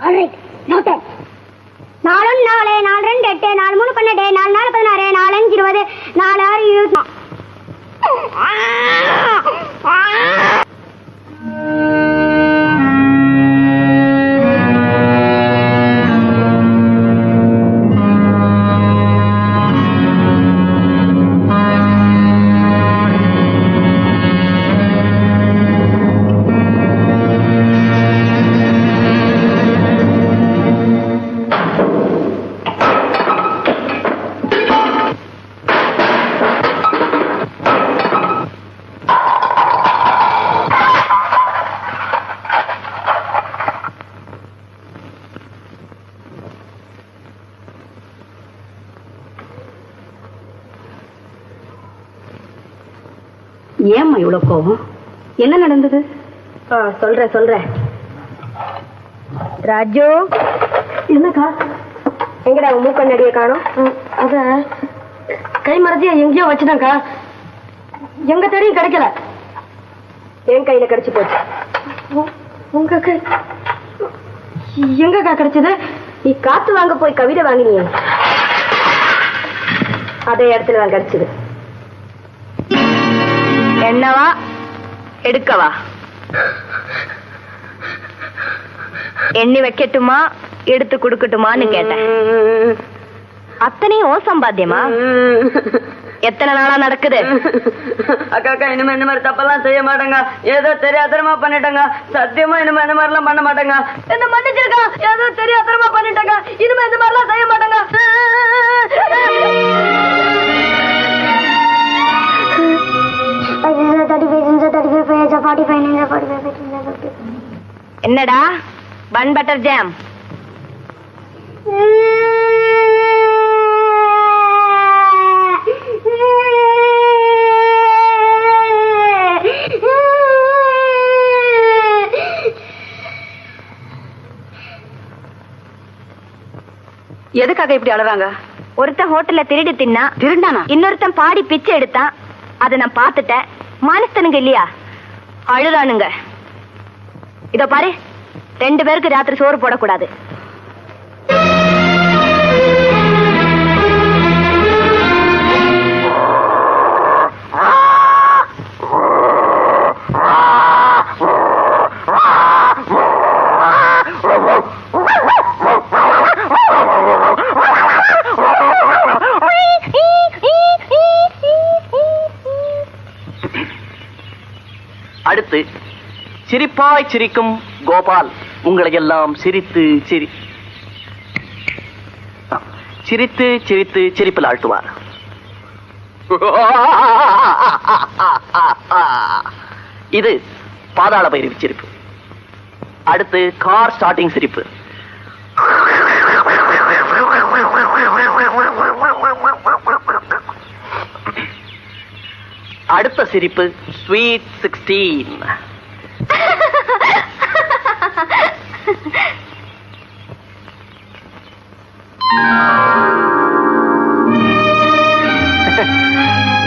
4 4 4 2 8 4 3 12 4 4 16 4 5 20 4 6 20. ஏம்மா இவ்வளவு கோபம்? என்ன நடந்தது? சொல்றேன். ராஜு, என்னக்கா? எங்கடா மூக்கண்ணடிய காணோம்? அத கை மறதியா எங்கேயோ வச்சுட்டாக்கா. எங்க தேடியும் கிடைக்கல. என் கையில கிடைச்சு போச்சு. உங்க கை எங்கக்கா கிடைச்சது? நீ காத்து வாங்க போய் கவிதை வாங்கினியே, அதே இடத்துல தான் கிடைச்சது. என்னவா எடுக்கவா? எண்ணி வைக்கட்டுமா எடுத்து கொடுக்கட்டுமான்னு கேட்டேன். அத்தனையும் ஓ சம்பாத்தியமா? எத்தனை நாளா நடக்குது? அக்கா இனிமே இந்த மாதிரி தப்பெல்லாம் செய்ய மாட்டேங்க. ஏதோ தெரியாதரமா பண்ணிட்டேங்க. சத்தியமா இனிமே இந்த மாதிரி எல்லாம் பண்ண மாட்டேங்க. என்ன மன்னிச்சிருக்கா? ஏதோ தெரியாதரமா பண்ணிட்டேங்க. இனிமே இந்த மாதிரி எல்லாம் செய்ய மாட்டேங்க. என்னடா பன் பட்டர் ஜாம்? எதுக்காக இப்படி அழறாங்க? ஒருத்தன் ஹோட்டல்ல திருடி தின்னா. திருண்டானா? இன்னொருத்தன் பாடி பிச்சை எடுத்தான். அதை நான் பார்த்துட்டேன். மனுஷனுங்க இல்லையா அழுதானுங்க. இதோ பாரு, 2 பேருக்கு ராத்திரி சோறு போடக்கூடாது. அடுத்து சிரிப்பாய் சிரிக்கும் கோபால் உங்களை எல்லாம் சிரித்து சிரிப்பில் ஆழ்த்துவார். இது பாதாள பைரவி சிரிப்பு. அடுத்து கார் ஸ்டார்டிங் சிரிப்பு. அடுத்த சிரிப்பு ஸ்வீட் 16.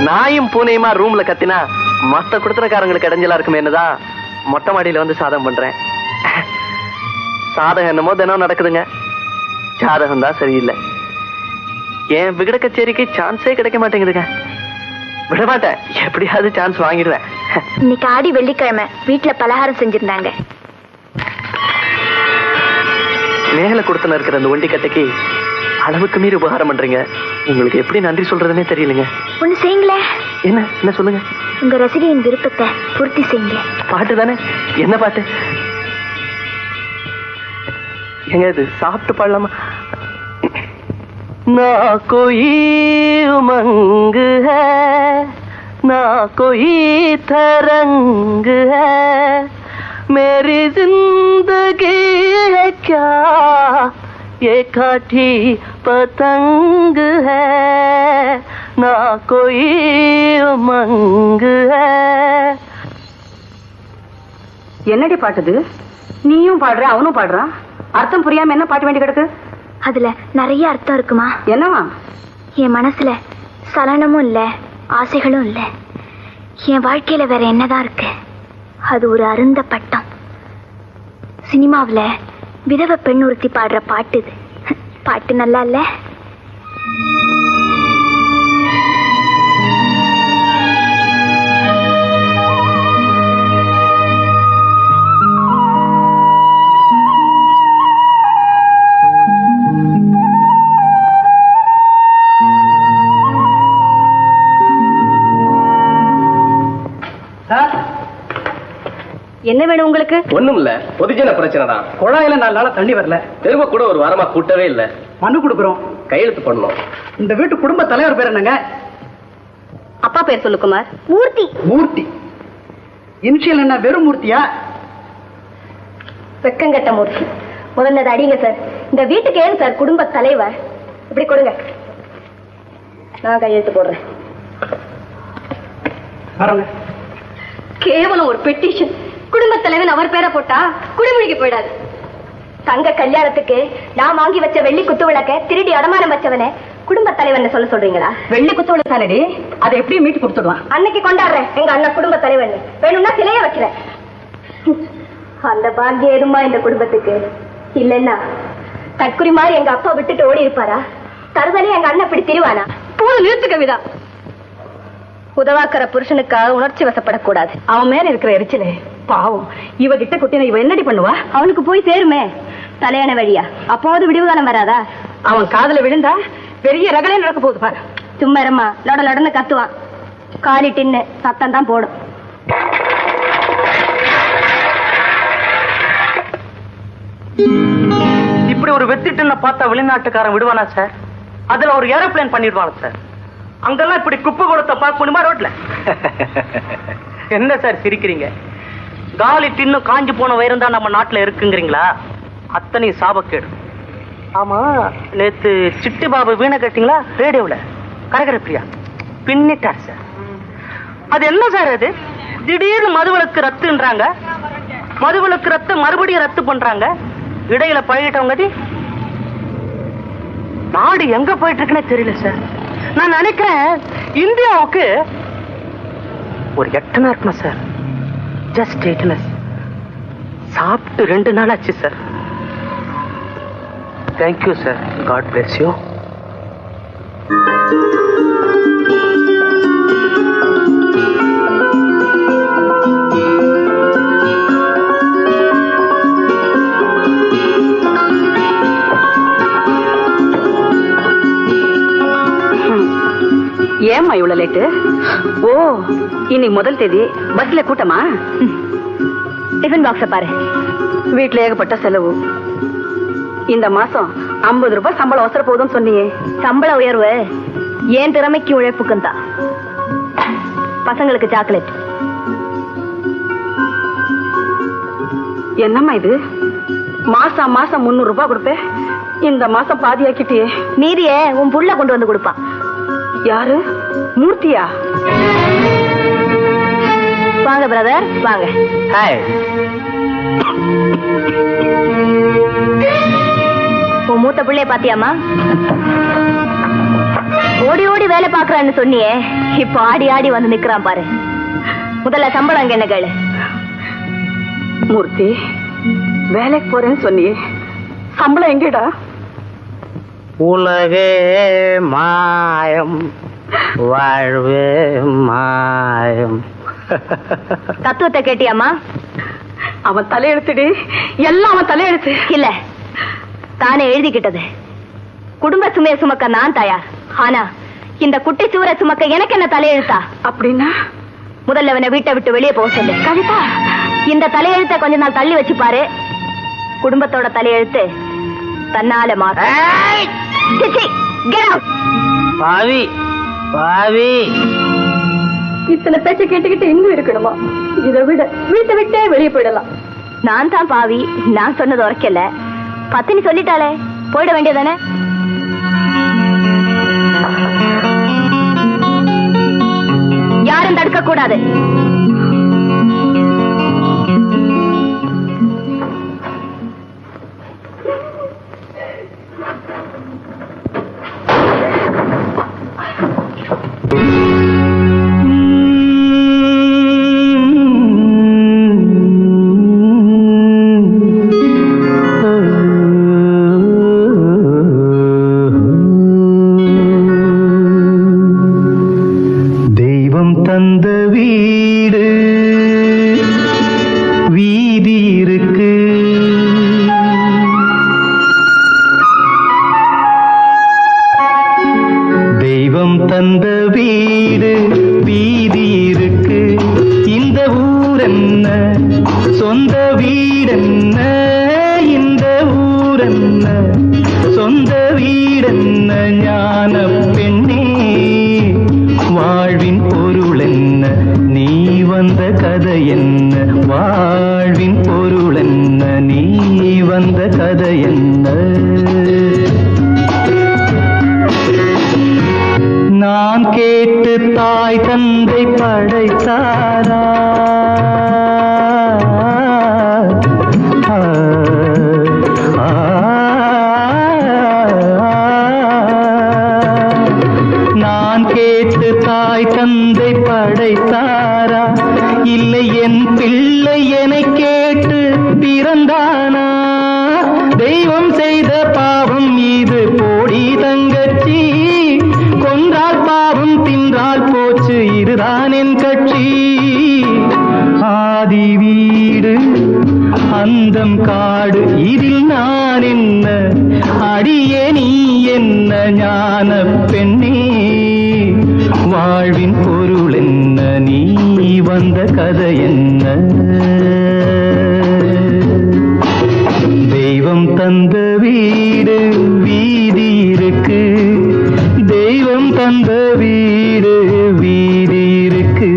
நாயும் பூனையுமா ரூம்ல கத்தினா மத்த குடுத்தனக்காரங்களுக்கு இடைஞ்சலா இருக்குமே என்னதான் மொட்டை மாடியில வந்து சாதகம் பண்றேன். சாதகம் என்னமோ தினம் நடக்குதுங்க. ஜாதகம் தான் சரியில்லை. என் விகட கச்சேரிக்கு சான்ஸே கிடைக்க மாட்டேங்குதுங்க. விட மாட்டேன், எப்படியாவது சான்ஸ் வாங்கிடுவேன். இன்னைக்கு ஆடி வெள்ளிக்கிழமை வீட்டுல பலகாரம் செஞ்சிருந்தாங்க. மேல கொடுத்தன இருக்கிற அந்த ஒண்டி கட்டைக்கு அளவுக்கு மீறி உபகாரம் பண்றீங்க. உங்களுக்கு எப்படி நன்றி சொல்றதுன்னே தெரியலங்க. ஒண்ணு செய்யுங்களே. என்ன சொல்லுங்க? உங்க ரசிகையின் விருப்பத்தை பூர்த்தி செய்யுங்க. பாட்டு தானே? என்ன பாட்டு? எங்க இது சாப்பிட்டு பாடலாமா? ना कोई उमंग है ना कोई तरंग है मेरी जिंदगी है क्या ये काठी पतंग है ना कोई उमंग है. என்னடி பாட்டுது? நீயும் பாடுற, அவனும் பாடுறான். அர்த்தம் புரியாம என்ன பாட்டு வேண்டி கிடக்கு? அதுல நிறைய அர்த்தம் இருக்குமா? என்னவா? என் மனசுல சலனமும் இல்ல, ஆசைகளும் இல்ல. என் வாழ்க்கையில வேற என்னதான் இருக்கு? அது ஒரு அருந்த பட்டம். சினிமாவில விதவை பெண் ஒருத்தி பாடுற பாட்டு இது. பாட்டு நல்லா இல்ல? என்ன வேணும் உங்களுக்கு? ஒண்ணும் இல்ல, பொதுஜன பிரச்சனை தான். குழாயில 4 நாளா தண்ணி வரல. தெருவ கூட ஒரு வாரமா கூட்டவே இல்ல. மனு கொடுக்குறோம், கையெழுத்து பண்ணணும். இந்த வீட்டு குடும்ப தலைவர் பேர் என்னங்க? அப்பா பேர் சொல்லு குமார். மூர்த்தி. மூர்த்தி. இனிஷியல் என்ன? வெறும் மூர்த்தியா? வெக்கங்கட்ட மூர்த்தி. முதல்ல அதை அடிங்க சார். இந்த வீட்டுக்கு ஏன் சார் குடும்ப தலைவர்? இப்படி கொடுங்க, நான் கையெழுத்து போடுறேன். வரங்க. கேவலம் ஒரு பெட்டிஷன். குடும்ப தலைவன் அவர் பேரை போட்டா குடிமொழிக்கு போயிடாது. தங்க கல்யாணத்துக்கு நான் வாங்கி வச்ச வெள்ளி குத்து விளக்க திருடி அடமானம் வச்சவனே குடும்ப தலைவன் சொல்ல சொல்றீங்களா? வெள்ளி குத்து விளக்கானடி, அதை எப்படி மீட்டு கொடுத்துடுவான்? அன்னைக்கு கொண்டாடுறேன் எங்க அண்ணன் குடும்ப தலைவன். வேணும்னா சிலைய வைக்கிறேன். அந்த பாக்கியம் எதுமா இந்த குடும்பத்துக்கு? இல்லைன்னா தற்குறி மாதிரி எங்க அப்பா விட்டுட்டு ஓடி இருப்பாரா? தருதலே எங்க அண்ணன் இப்படி திரிவானா? போது நிறுத்து கவிதா. உதவாக்கிற புருஷனுக்காக உணர்ச்சி வசப்படக்கூடாது. அவன் மேல இருக்கிற எரிச்சலே பாவம். இவ கிட்ட குட்டின இவ என்னடி பண்ணுவா? அவனுக்கு போய் சேருமே தலையான வழியா. அப்போது விடிவு காலம் வராதா? அவன் காதுல விழுந்தா பெரிய ரகலே நடக்க போகுது பாரு. சும்மா இருமா, லொட லொடன்னு கத்துவான். காலி டின்னு சத்தம் தான் போடும். இப்படி ஒரு வெத்திட்டுன்னு பார்த்தா வெளிநாட்டுக்காரன் விடுவானா சார்? அதுல ஒரு ஏரோப்ளேன் பண்ணிடுவானா சார்? அங்கெல்லாம் இப்படி குப்பை கொடுத்த பார்க்கணுமா ரோட்ல? என்ன சார் சிரிக்கிறீங்க? காலி டின்னு காஞ்சி போன வயிறு தான் நம்ம நாட்டுல இருக்குங்கிறீங்களா? அத்தனை சாபக்கேடு. ஆமா, நேத்து சிட்டி பாபு வீணை கட்டிங்களா ரேடியோல? கரகரப்பிரியா பின்னிட்டார் சார். அது என்ன சார்? அது திடீர்னு மதுவிலக்கு ரத்துன்றாங்க, மதுவிலக்கு ரத்து மறுபடியும் ரத்து பண்றாங்க. இடையில பழகிட்டவங்க நாடு எங்க போயிட்டு இருக்குன்னே தெரியல சார். நான் நினைக்கிறேன் இந்தியாவுக்கு ஒரு 8 நாள் இருக்குமா சார்? ஜஸ்ட் 8 நாள். சாப்பிட்டு 2 நாள் ஆச்சு sir. Thank you sir. God bless you. ஏம்மா இவ்வளவு லேட்டு? ஓ, இன்னைக்கு முதல் தேதி, பஸ்ல கூட்டமா? டிஃபன் பாக்ஸ பாரு. வீட்டுல ஏகப்பட்ட செலவு. இந்த மாசம் 50 ரூபாய் சம்பளம் அவசர போகுதுன்னு சொன்னியே. சம்பள உயர்வு ஏன் திறமைக்கு உழைப்புக்கும் தான். பசங்களுக்கு சாக்லேட். என்னம்மா இது? மாசம் மாசம் 300 ரூபாய் கொடுப்பேன், இந்த மாசம் பாதி ஆக்கிட்டியே. மீதிய உன் புள்ள கொண்டு வந்து கொடுப்பான். யாரு? மூர்த்தியா? வாங்க பிரதர், வாங்க. ஹாய். உன் மூத்த பிள்ளைய பாத்தியாமா? ஓடி ஓடி வேலை பாக்குறான்னு சொன்னியே, இப்ப ஆடி ஆடி வந்து நிக்கிறான் பாரு. முதல்ல சம்பளம் அங்க என்ன கேளு. மூர்த்தி, வேலைக்கு போறேன்னு சொன்னியே, சம்பளம் எங்கடா? உலகே மாயம், வாழ்வே மாயம். தத்துவத்தை கேட்டியாமா? அவன் தலையெழுத்துடி, எல்லாம் அவன் தலையெழுத்து. இல்ல, தானே எழுதிக்கிட்டது. குடும்ப சுமையை சுமக்க நான் தயார். ஆனா இந்த குட்டி சுவரை சுமக்க எனக்கு என்ன தலையெழுத்தா? அப்படின்னா முதல்ல அவனை வீட்டை விட்டு வெளியே போக சொல்லு. கவிதா, இந்த தலையெழுத்தை கொஞ்ச நாள் தள்ளி வச்சு பாரு. குடும்பத்தோட தலையெழுத்து தன்னால மாறும். பாவி பாவி. இத்தனை பேச்ச கேட்டுக்கிட்டு இன்னும் இருக்கணுமா? இதை விட வீட்டை விட்டே வெளியே போயிடலாம். நான் தான் பாவி. நான் சொன்னது உரைக்கல. பத்தினி சொல்லிட்டாளே, போயிட வேண்டியதானே? யாரும் தடுக்க கூடாது. என்ன சொந்த வீடென்ன ஞான பெண்ணே வாழ்வின் பொருள் என்ன நீ வந்த கதை என்ன வாழ்வின் பொருள் என்ன நீ வந்த கதை என்ன நான் கேட்டு தாய் தந்தை படைத்தாரா நான் கேட்டு தாய் தந்தை படைத்தாரா இல்லை என் பிள்ளை என்னை கேட்டு பிறந்தானா தெய்வம் செய்த பாவம் இது போடி தங்கச்சி கொன்றால் பாவம் தின்றால் போச்சு இதுதான் என் கட்சி ஆதி வீடு அந்தம் காடு இதில் நான் என்ன அடியே நீ என்ன ஞான பெண்ணே வாழ்வின் பொருள் என்ன நீ வந்த கதை என்ன தெய்வம் தந்த வீடு வீதி இருக்கு தெய்வம் தந்த வீடு வீதி இருக்கு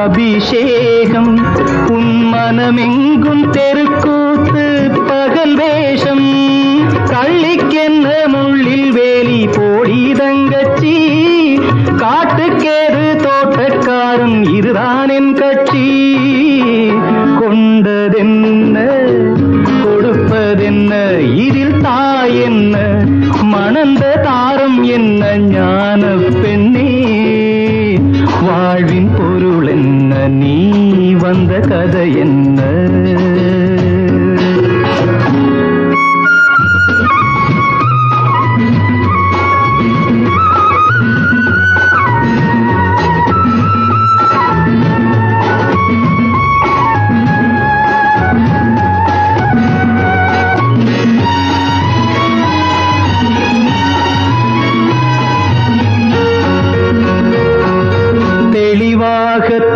அபிஷேகம் உன் மனமெங்கும் தெருக்கூத்து பகல் வேஷம் கள்ளிக்கென்ன முள்ளில் வேலி போடி தங்கச்சி காட்டுக்கேது தோட்டக்காரன் இதுதான் என் கட்சி கொண்டதென்ன கொடுப்பதென்ன இதில் தாய் என்ன மணந்த தாரம் என்ன ஞான பெண்ணே வாழ்வின் பொருள் என்ன நீ வந்த கதை என்ன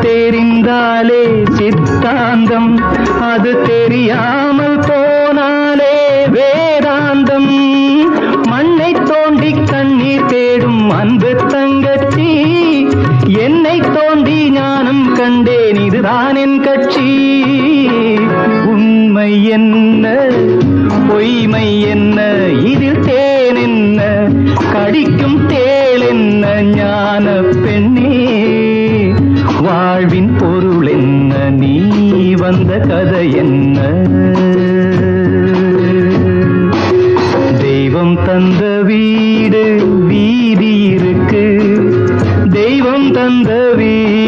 தெரிந்தாலே சித்தாந்தம் அது தெரியாமல் போனாலே வேதாந்தம் மண்ணை தோண்டி கண்ணீர் தேடும் அன்பு தங்கச்சி என்னை தோண்டி ஞானம் கண்டேன் இதுதான் என் கட்சி உண்மை என்ன பொய்மை என்ன இதில் தேன் என்ன கடிக்கும் தேள் என்ன ஞான பெண்ணே வாழ்வின் பொருள் என்ன நீ வந்த கதை என்ன தெய்வம் தந்த வீடு வீதி இருக்கு தெய்வம் தந்த வீடு